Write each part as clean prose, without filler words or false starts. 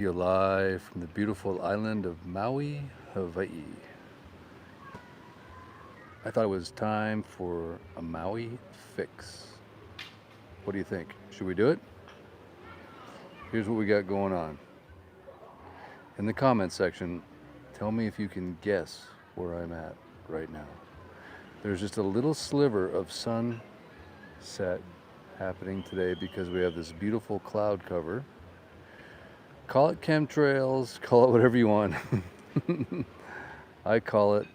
You're live from the beautiful island of Maui, Hawaii. I thought it was time for a Maui fix. What do you think? Should we do it? Here's what we got going on. In the comment section, tell me if you can guess where I'm at right now. There's just a little sliver of sunset happening today because we have this beautiful cloud cover. Call it chemtrails, call it whatever you want. I call it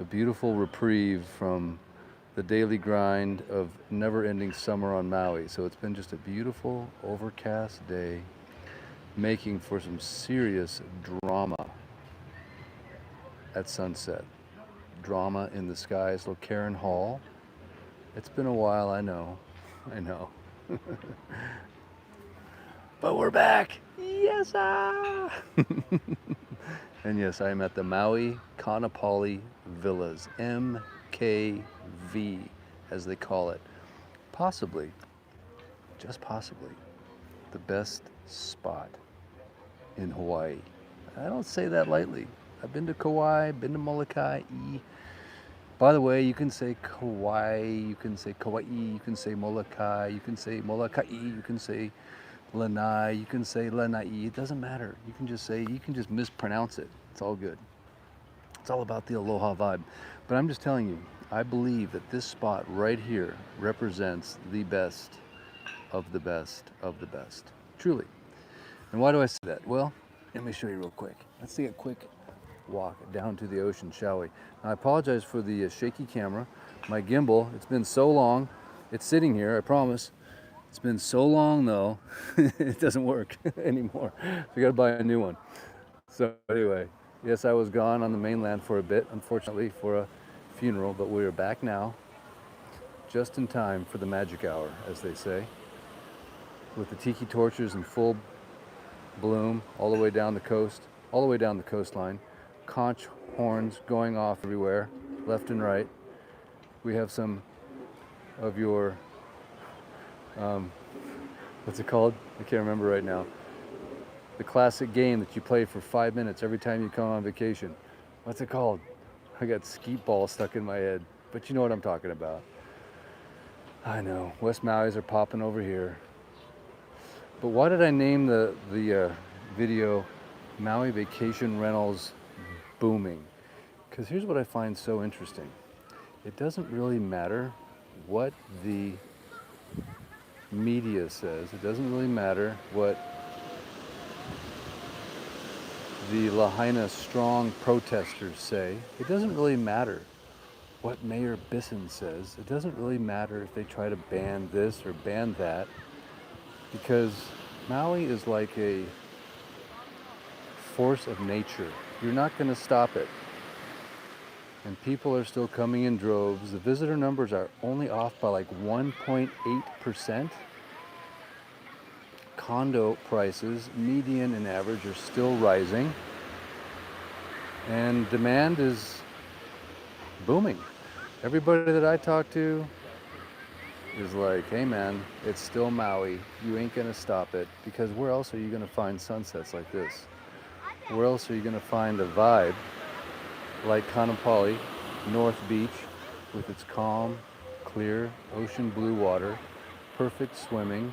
a beautiful reprieve from the daily grind of never-ending summer on Maui. So it's been just a beautiful, overcast day, making for some serious drama at sunset. Drama in the skies, little Karen Hall. It's been a while, I know. But we're back! Yes, ah! And yes, I am at the Maui Kaanapali Villas, MKV, as they call it. Possibly, just possibly, the best spot in Hawaii. I don't say that lightly. I've been to Kauai, been to Molokai. By the way, you can say Kauai, you can say Kauai, you can say Molokai, you can say Molokai, you can say Lanai, you can say Lanai. It doesn't matter. You can just mispronounce it. It's all good. It's all about the aloha vibe. But I'm just telling you, I believe that this spot right here represents the best of the best of the best. Truly. And why do I say that? Well, let me show you real quick. Let's take a quick walk down to the ocean, shall we? Now, I apologize for the shaky camera. My gimbal, it's been so long. It's sitting here, I promise. It's been so long though, it doesn't work anymore. So I gotta buy a new one. So anyway, yes, I was gone on the mainland for a bit, unfortunately for a funeral, but we are back now, just in time for the magic hour, as they say, with the tiki torches in full bloom all the way down the coast, all the way down the coastline, conch horns going off everywhere, left and right. We have some of your what's it called? I can't remember right now. The classic game that you play for 5 minutes every time you come on vacation. What's it called? I got skeet ball stuck in my head, but you know what I'm talking about. I know, West Maui's are popping over here. But why did I name the video Maui Vacation Rentals Booming? Because here's what I find so interesting. It doesn't really matter what the media says. It doesn't really matter what the Lahaina strong protesters say. It doesn't really matter what Mayor Bisson says. It doesn't really matter if they try to ban this or ban that, because Maui is like a force of nature. You're not going to stop it. And people are still coming in droves. The visitor numbers are only off by like 1.8%. Condo prices, median and average, are still rising. And demand is booming. Everybody that I talk to is like, hey man, it's still Maui. You ain't gonna stop it, because where else are you gonna find sunsets like this? Where else are you gonna find a vibe like Kaanapali, North Beach, with its calm, clear, ocean blue water, perfect swimming,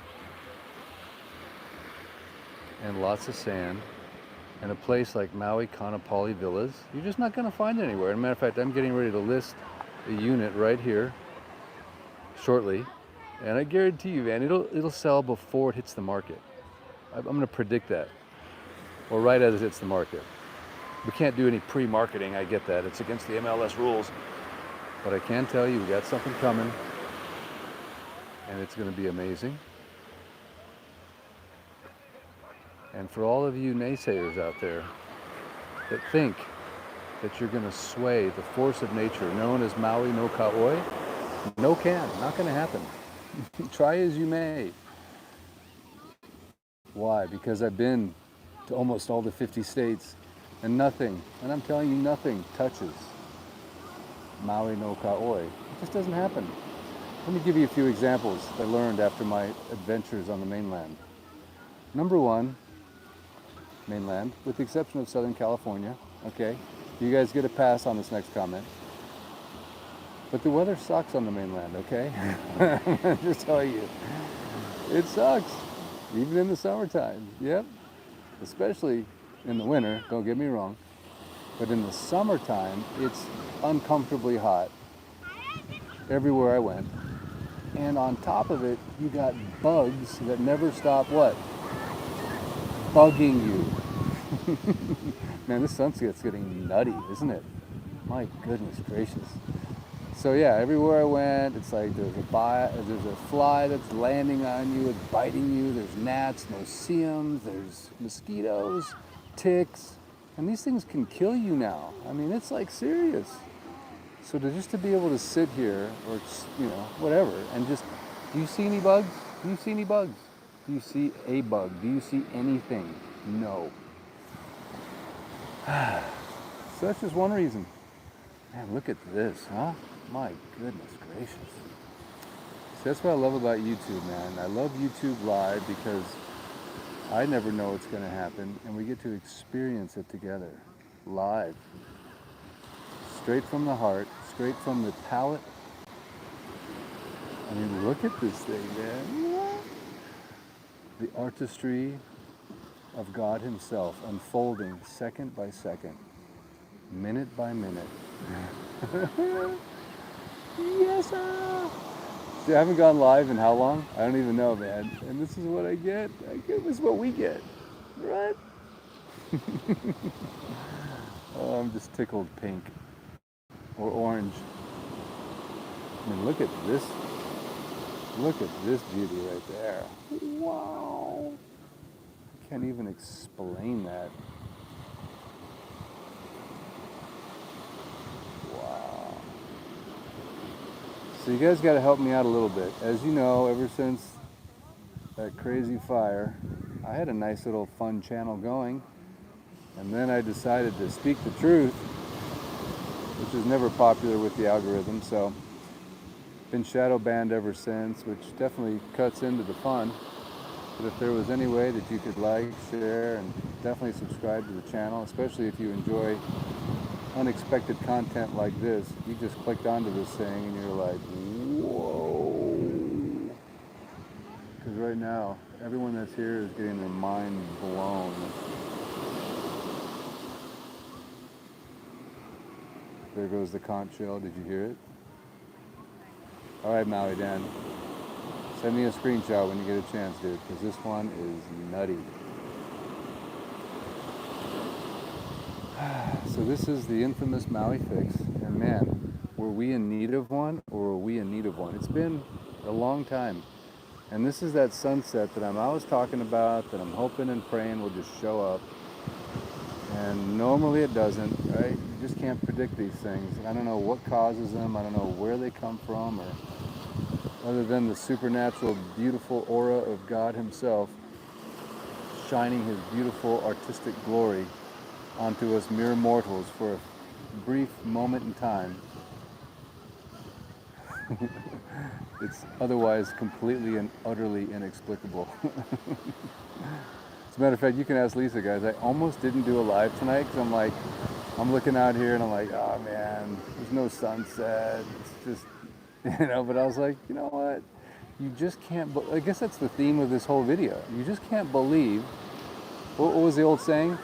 and lots of sand, and a place like Maui Kaanapali Villas? You're just not going to find it anywhere. As a matter of fact, I'm getting ready to list a unit right here shortly, and I guarantee you, man, it'll sell before it hits the market. I'm going to predict that, or right as it hits the market. We can't do any pre-marketing, I get that. It's against the MLS rules. But I can tell you, we got something coming, and it's going to be amazing. And for all of you naysayers out there that think that you're going to sway the force of nature known as Maui no Kaoi, no can, not going to happen. Try as you may. Why? Because I've been to almost all the 50 states, and nothing, and I'm telling you, nothing touches Maui no Kaoi. It just doesn't happen. Let me give you a few examples I learned after my adventures on the mainland. Number one, mainland, with the exception of Southern California. Okay, you guys get a pass on this next comment. But the weather sucks on the mainland, okay? I'm gonna just tell you, it sucks, even in the summertime. Yep, especially in the winter, don't get me wrong. But in the summertime, it's uncomfortably hot everywhere I went. And on top of it, you got bugs that never stop what? Bugging you. Man, this sunset's getting nutty, isn't it? My goodness gracious. So yeah, everywhere I went, it's like there's a fly that's landing on you, it's biting you, there's gnats, no-see-ums, there's mosquitoes, ticks, and these things can kill you now. I mean, it's like serious. So just to be able to sit here, or whatever, and just, do you see any bugs? Do you see any bugs? Do you see a bug? Do you see anything? No. So that's just one reason. Man, look at this, huh? My goodness gracious. See, that's what I love about YouTube, man. I love YouTube Live because I never know what's going to happen, and we get to experience it together, live. Straight from the heart, straight from the palate. I mean, look at this thing, man. The artistry of God Himself unfolding second by second, minute by minute. Yes, sir. See, I haven't gone live in how long? I don't even know, man. And this is what I get. This is what we get, right? Oh, I'm just tickled pink or orange. I mean, look at this. Look at this beauty right there. Wow. I can't even explain that. Wow. So you guys got to help me out a little bit. As you know, ever since that crazy fire, I had a nice little fun channel going. And then I decided to speak the truth, which is never popular with the algorithm. So been shadow banned ever since, which definitely cuts into the fun. But if there was any way that you could like, share, and definitely subscribe to the channel, especially if you enjoy unexpected content like this, you just clicked onto this thing and you're like, whoa. Because right now, everyone that's here is getting their mind blown. There goes the conch shell. Did you hear it? All right, Maui Dan. Send me a screenshot when you get a chance, dude, because this one is nutty. So this is the infamous Maui fix, and man, were we in need of one, or were we in need of one? It's been a long time, and this is that sunset that I'm always talking about, that I'm hoping and praying will just show up, and normally it doesn't, right? You just can't predict these things. I don't know what causes them, I don't know where they come from, or other than the supernatural, beautiful aura of God Himself shining His beautiful artistic glory onto us mere mortals for a brief moment in time. It's otherwise completely and utterly inexplicable. As a matter of fact, you can ask Lisa, guys. I almost didn't do a live tonight because I'm looking out here and I'm like, oh man, there's no sunset. It's just, but I was like, you know what? You just can't, I guess that's the theme of this whole video. You just can't believe, what was the old saying?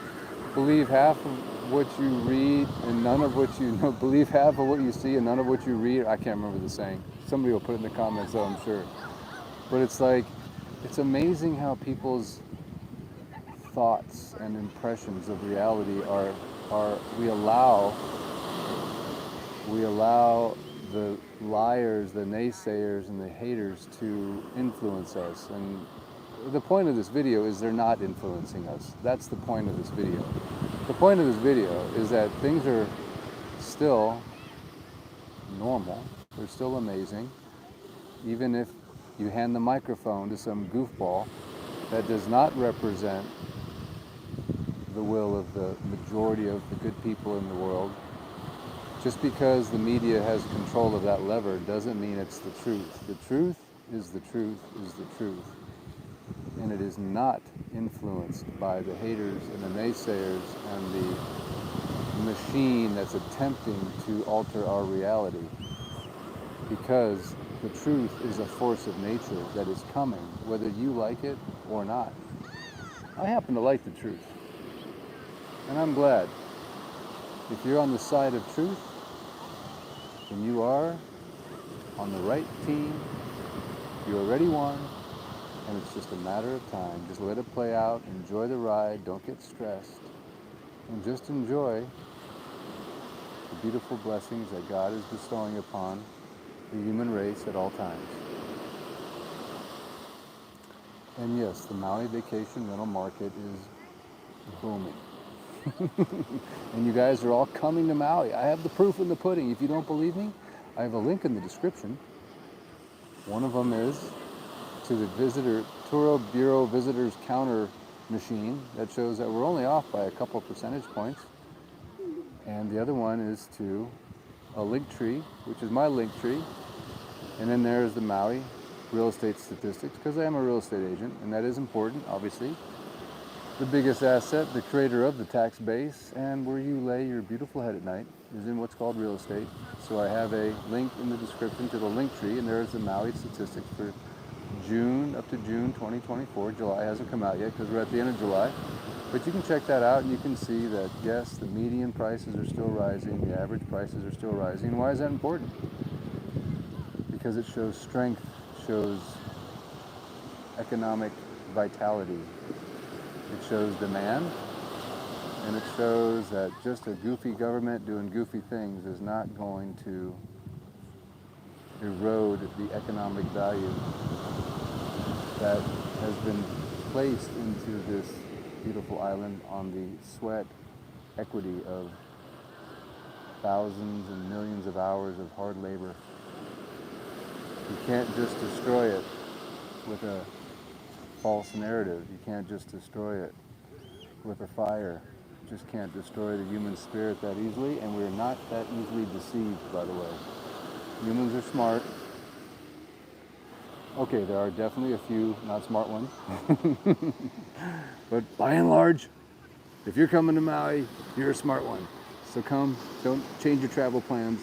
Believe half of what you read and none of what you know. Believe half of what you see and none of what you read. I can't remember the saying. Somebody will put it in the comments though, I'm sure. But it's like, it's amazing how people's thoughts and impressions of reality are we allow the liars, the naysayers, and the haters to influence us. And the point of this video is they're not influencing us. That's the point of this video. The point of this video is that things are still normal. They're still amazing. Even if you hand the microphone to some goofball that does not represent the will of the majority of the good people in the world, just because the media has control of that lever doesn't mean it's the truth. The truth is the truth is the truth. and it is not influenced by the haters and the naysayers and the machine that's attempting to alter our reality. Because the truth is a force of nature that is coming, whether you like it or not. I happen to like the truth, and I'm glad. If you're on the side of truth, then you are on the right team. You already won, and it's just a matter of time. Just let it play out, enjoy the ride, don't get stressed, and just enjoy the beautiful blessings that God is bestowing upon the human race at all times. And yes, the Maui vacation rental market is booming. And you guys are all coming to Maui. I have the proof in the pudding. If you don't believe me, I have a link in the description. One of them is to the Tour Bureau visitors counter machine that shows that we're only off by a couple percentage points. And the other one is to a link tree, which is my link tree. And then there's the Maui real estate statistics, because I am a real estate agent, and that is important, obviously. The biggest asset, the creator of the tax base, and where you lay your beautiful head at night is in what's called real estate. So I have a link in the description to the link tree, and there's the Maui statistics for June up to June 2024. July hasn't come out yet because we're at the end of July. But you can check that out, and you can see that, yes, the median prices are still rising, the average prices are still rising. Why is that important? Because it shows strength, shows economic vitality. It shows demand, and it shows that just a goofy government doing goofy things is not going to erode the economic value that has been placed into this beautiful island on the sweat equity of thousands and millions of hours of hard labor. You can't just destroy it with a false narrative. You can't just destroy it with a fire. You just can't destroy the human spirit that easily, and we're not that easily deceived, by the way. Humans are smart. Okay, there are definitely a few not smart ones. But by and large, if you're coming to Maui, you're a smart one. So come, don't change your travel plans,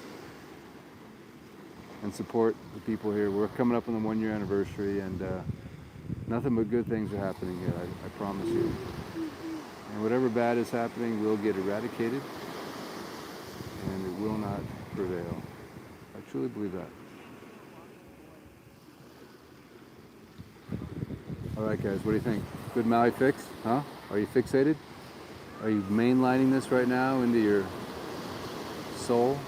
and support the people here. We're coming up on the 1 year anniversary, and nothing but good things are happening here, I promise you. And whatever bad is happening will get eradicated, and it will not prevail. I truly believe that. All right, guys, what do you think? Good Maui fix, huh? Are you fixated? Are you mainlining this right now into your soul?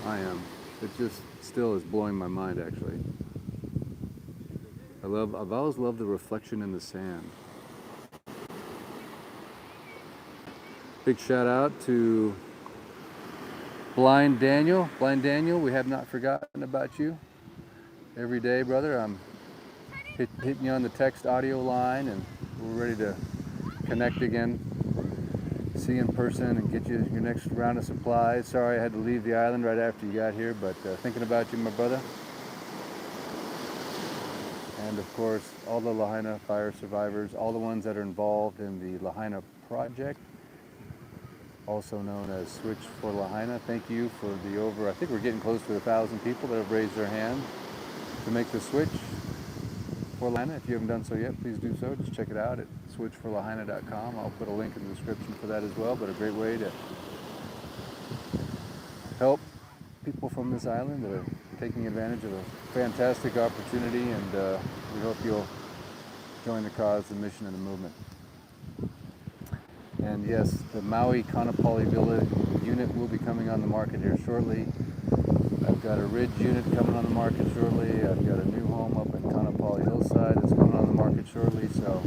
I am. It just still is blowing my mind, actually. I've always loved the reflection in the sand. Big shout out to Blind Daniel. Blind Daniel, we have not forgotten about you. Every day, brother, I'm hitting you on the text audio line, and we're ready to connect again, see in person, and get you your next round of supplies. Sorry I had to leave the island right after you got here, but thinking about you, my brother. And of course, all the Lahaina fire survivors, all the ones that are involved in the Lahaina Project, also known as Switch for Lahaina. Thank you for the I think we're getting close to 1,000 people that have raised their hand to make the switch for Lahaina. If you haven't done so yet, please do so. Just check it out at switchforlahaina.com. I'll put a link in the description for that as well, but a great way to help people from this island that are taking advantage of a fantastic opportunity, and we hope you'll join the cause, the mission, and the movement. And yes, the Maui Kaanapali Villa unit will be coming on the market here shortly. I've got a Ridge unit coming on the market shortly. I've got a new home up in Kaanapali Hillside that's coming on the market shortly. So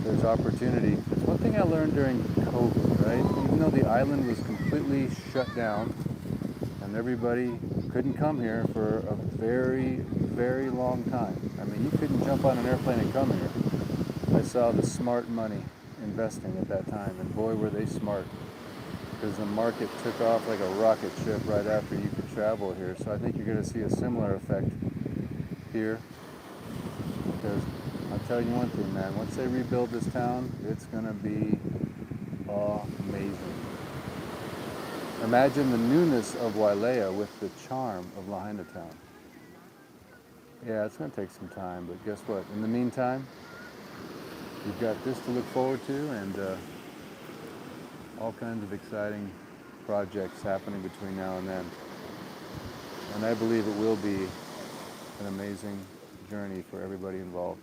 there's opportunity. It's one thing I learned during COVID, right? Even though the island was completely shut down and everybody couldn't come here for a very, very long time. I mean, you couldn't jump on an airplane and come here. I saw the smart money investing at that time, and boy, were they smart, because the market took off like a rocket ship right after you could travel here. So I think you're going to see a similar effect here, because I'll tell you one thing, man. Once they rebuild this town, it's gonna be amazing. Imagine the newness of Wailea with the charm of Lahaina town. Yeah, it's gonna take some time, but guess what? In the meantime, we've got this to look forward to, and all kinds of exciting projects happening between now and then. And I believe it will be an amazing journey for everybody involved.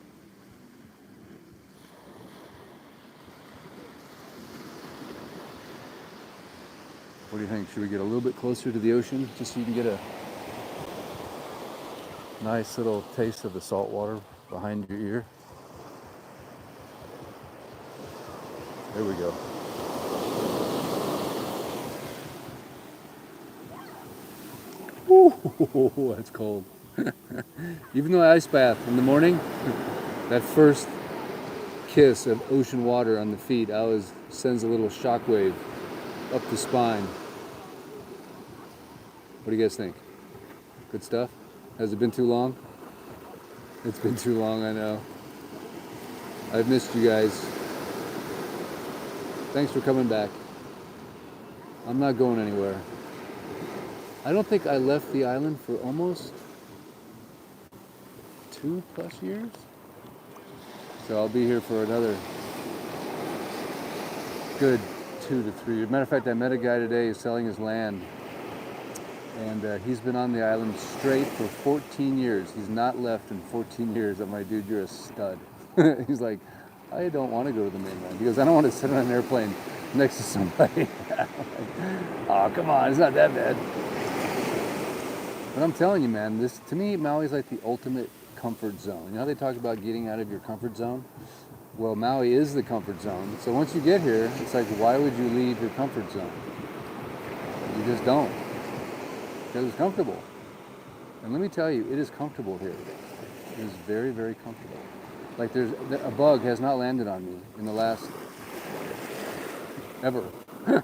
What do you think? Should we get a little bit closer to the ocean just so you can get a nice little taste of the salt water behind your ear? There we go. Ooh, that's cold. Even though I ice bath in the morning, that first kiss of ocean water on the feet always sends a little shockwave up the spine. What do you guys think? Good stuff? Has it been too long? It's been too long, I know. I've missed you guys. Thanks for coming back. I'm not going anywhere. I don't think I left the island for almost 2+ years. So I'll be here for another good 2 to 3 years. Matter of fact, I met a guy today who's selling his land. And he's been on the island straight for 14 years. He's not left in 14 years. I'm like, dude, you're a stud. He's like, I don't want to go to the mainland. He goes, I don't want to sit on an airplane next to somebody. Like, oh, come on, it's not that bad. But I'm telling you, man, this, to me, Maui's like the ultimate comfort zone. You know how they talk about getting out of your comfort zone? Well, Maui is the comfort zone. So once you get here, it's like, why would you leave your comfort zone? You just don't. Because it's comfortable. And let me tell you, it is comfortable here. It is very, very comfortable. Like a bug has not landed on me in the last, ever. Of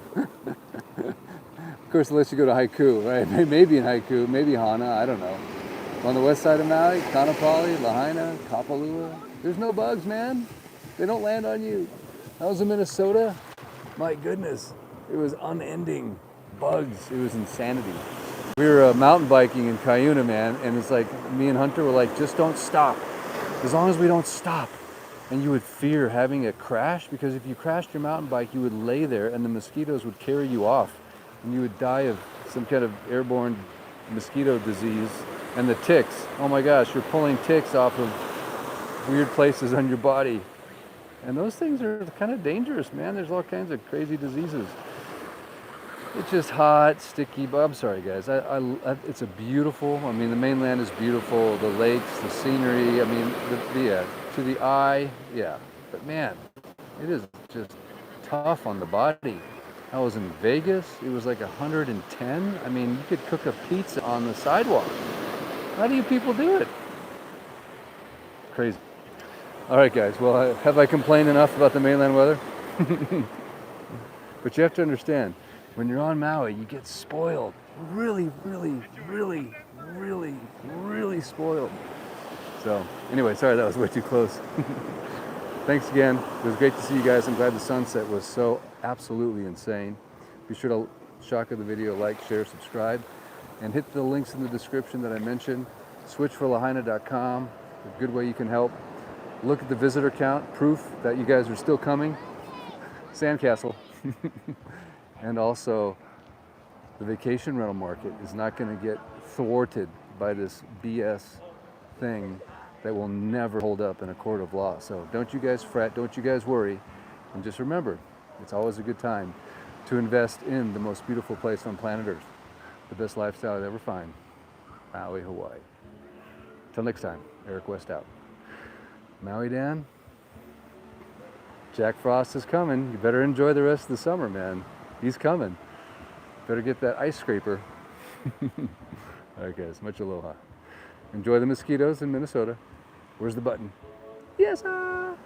course, unless you go to Haiku, right? Maybe in Haiku, maybe Hana, I don't know. On the west side of Maui, Kaanapali, Lahaina, Kapalua, there's no bugs, man. They don't land on you. I was in Minnesota. My goodness, it was unending bugs. It was insanity. We were mountain biking in Cuyuna, man, and it's like me and Hunter were like, just don't stop. As long as we don't stop. And you would fear having a crash, because if you crashed your mountain bike, you would lay there and the mosquitoes would carry you off. And you would die of some kind of airborne mosquito disease. And the ticks, oh my gosh, you're pulling ticks off of weird places on your body. And those things are kind of dangerous, man. There's all kinds of crazy diseases. It's just hot, sticky, but I'm sorry guys, it's a beautiful, I mean the mainland is beautiful, the lakes, the scenery, I mean, to the eye, yeah. But man, it is just tough on the body. I was in Vegas, it was like 110. I mean, you could cook a pizza on the sidewalk. How do you people do it? Crazy. All right guys, well, have I complained enough about the mainland weather? But you have to understand, when you're on Maui, you get spoiled. Really, really, really, really, really spoiled. So, anyway, sorry that was way too close. Thanks again. It was great to see you guys. I'm glad the sunset was so absolutely insane. Be sure to shock of the video, like, share, subscribe, and hit the links in the description that I mentioned. Switchforlahaina.com, a good way you can help. Look at the visitor count, proof that you guys are still coming. Sandcastle. And also, the vacation rental market is not going to get thwarted by this BS thing that will never hold up in a court of law. So don't you guys fret, don't you guys worry, and just remember, it's always a good time to invest in the most beautiful place on planet Earth, the best lifestyle I'd ever find, Maui, Hawaii. Till next time, Eric West out. Maui Dan, Jack Frost is coming. You better enjoy the rest of the summer, man. He's coming. Better get that ice scraper. All right, guys. Much aloha. Enjoy the mosquitoes in Minnesota. Where's the button? Yes, sir.